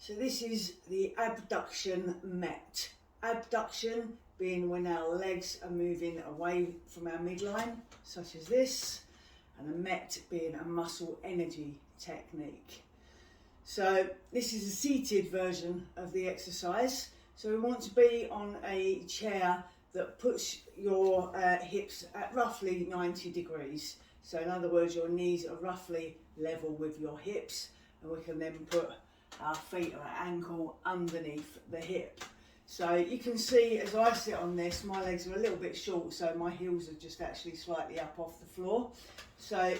So this is the abduction MET. Abduction being when our legs are moving away from our midline, such as this, and a MET being a muscle energy technique. So this is a seated version of the exercise. So we want to be on a chair that puts your hips at roughly 90 degrees. So in other words, your knees are roughly level with your hips, and we can then put our feet or our ankle underneath the hip. So you can see as I sit on this, my legs are a little bit short, so my heels are just actually slightly up off the floor. So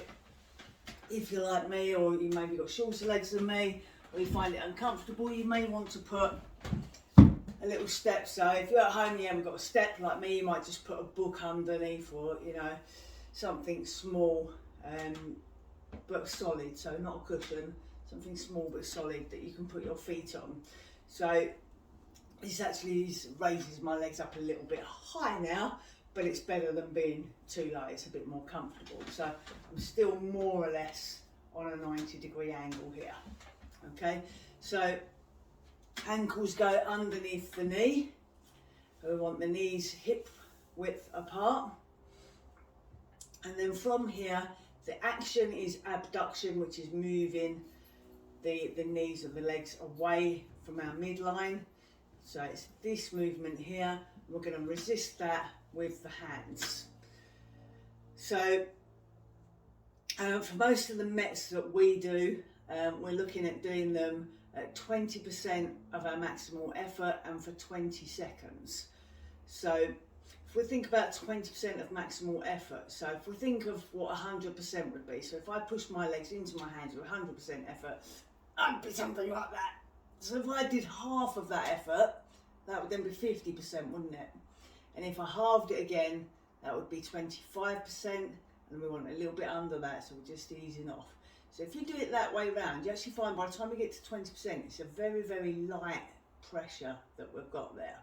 if you're like me, or you maybe got shorter legs than me, or you find it uncomfortable, you may want to put a little step. So if you're at home and you haven't got a step like me, you might just put a book underneath, or something small but solid, so not a cushion, something small but solid that you can put your feet on. So this actually raises my legs up a little bit high now, but it's better than being too low. It's a bit more comfortable. So I'm still more or less on a 90-degree angle here. Okay, so ankles go underneath the knee. We want the knees hip width apart. And then from here, the action is abduction, which is moving the knees or the legs away from our midline. So it's this movement here. We're going to resist that with the hands. So for most of the METs that we do, we're looking at doing them at 20% of our maximal effort and for 20 seconds. So if we think about 20% of maximal effort, so if we think of what 100% would be, so if I push my legs into my hands with 100% effort, I'd be something like that. So if I did half of that effort, that would then be 50%, wouldn't it? And if I halved it again, that would be 25%, and we want a little bit under that, so we're just easing off. So if you do it that way round, you actually find by the time we get to 20%, it's a very, very light pressure that we've got there.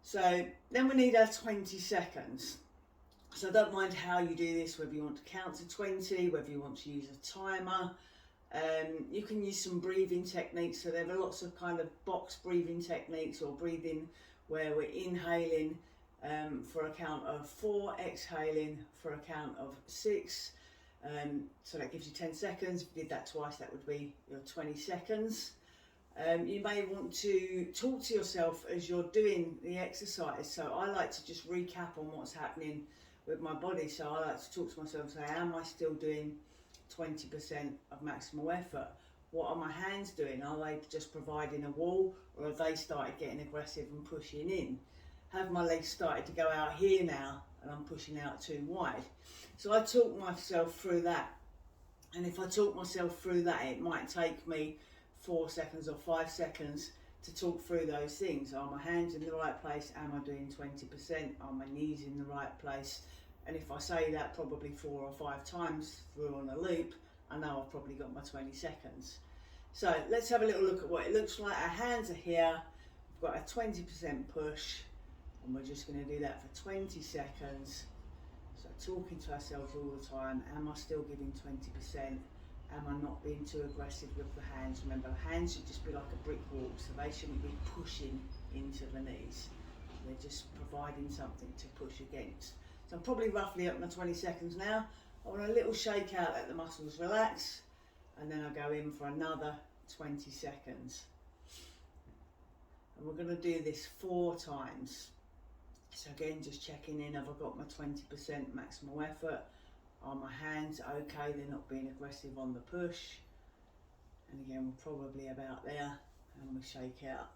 So then we need our 20 seconds. So I don't mind how you do this, whether you want to count to 20, whether you want to use a timer. You can use some breathing techniques. So there are lots of kind of box breathing techniques, or breathing where we're inhaling for a count of 4, exhaling for a count of 6. So that gives you 10 seconds. If you did that twice, that would be your 20 seconds. You may want to talk to yourself as you're doing the exercise. So I like to just recap on what's happening with my body. So I like to talk to myself and say, am I still doing 20% of maximal effort? What are my hands doing? Are they just providing a wall, or have they started getting aggressive and pushing in? Have my legs started to go out here now and I'm pushing out too wide? So I talk myself through that. And if I talk myself through that, it might take me 4 seconds or 5 seconds to talk through those things. Are my hands in the right place? Am I doing 20%? Are my knees in the right place? And if I say that probably 4 or 5 times through on a loop, I know I've probably got my 20 seconds. So let's have a little look at what it looks like. Our hands are here. We've got a 20% push, and we're just going to do that for 20 seconds. So talking to ourselves all the time. Am I still giving 20%? Am I not being too aggressive with the hands? Remember, the hands should just be like a brick wall, so they shouldn't be pushing into the knees. They're just providing something to push against. So I'm probably roughly up my 20 seconds now. I want a little shake out, let the muscles relax, and then I go in for another 20 seconds. And we're going to do this 4 times. So again, just checking in, have I got my 20% maximal effort? Are my hands okay? They're not being aggressive on the push. And again, we're probably about there, and we shake out.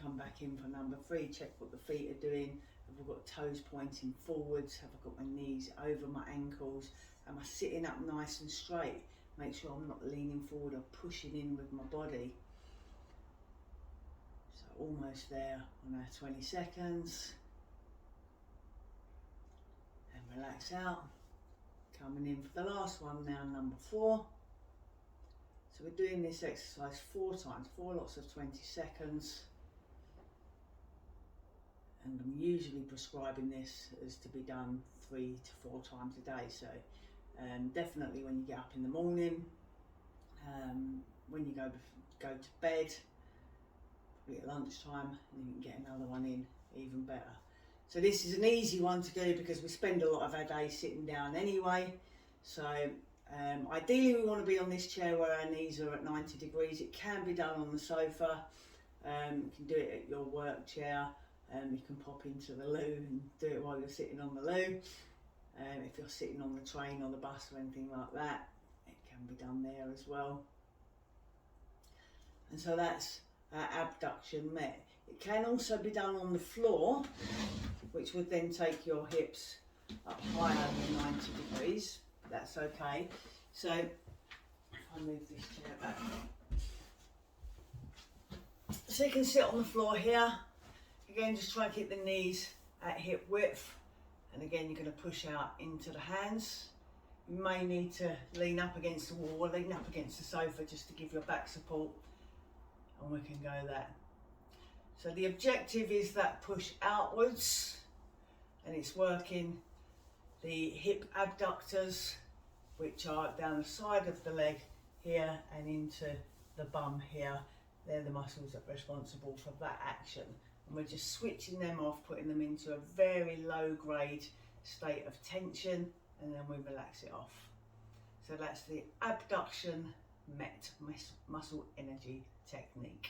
Come back in for number 3, check what the feet are doing. Have I got toes pointing forwards? Have I got my knees over my ankles? Am I sitting up nice and straight? Make sure I'm not leaning forward or pushing in with my body. So almost there on our 20 seconds. And relax out. Coming in for the last one now, number 4. So we're doing this exercise 4 times, 4 lots of 20 seconds. And I'm usually prescribing this as to be done 3 to 4 times a day. So definitely when you get up in the morning, when you go to bed, at lunchtime, and you can get another one in, even better. So this is an easy one to do because we spend a lot of our day sitting down anyway. So ideally we want to be on this chair where our knees are at 90 degrees. It can be done on the sofa. You can do it at your work chair. You can pop into the loo and do it while you're sitting on the loo. If you're sitting on the train or the bus or anything like that, it can be done there as well. And so that's Abduction MET. It can also be done on the floor, which would then take your hips up higher than 90 degrees. That's okay. So if I move this chair back, so you can sit on the floor here. Again, just try and keep the knees at hip width, and again you're going to push out into the hands. You may need to lean up against the wall or lean up against the sofa just to give your back support, and we can go there. So the objective is that push outwards, and it's working the hip abductors, which are down the side of the leg here and into the bum here. They're the muscles that are responsible for that action. And we're just switching them off, putting them into a very low grade state of tension, and then we relax it off. So that's the Abduction MET, muscle energy technique.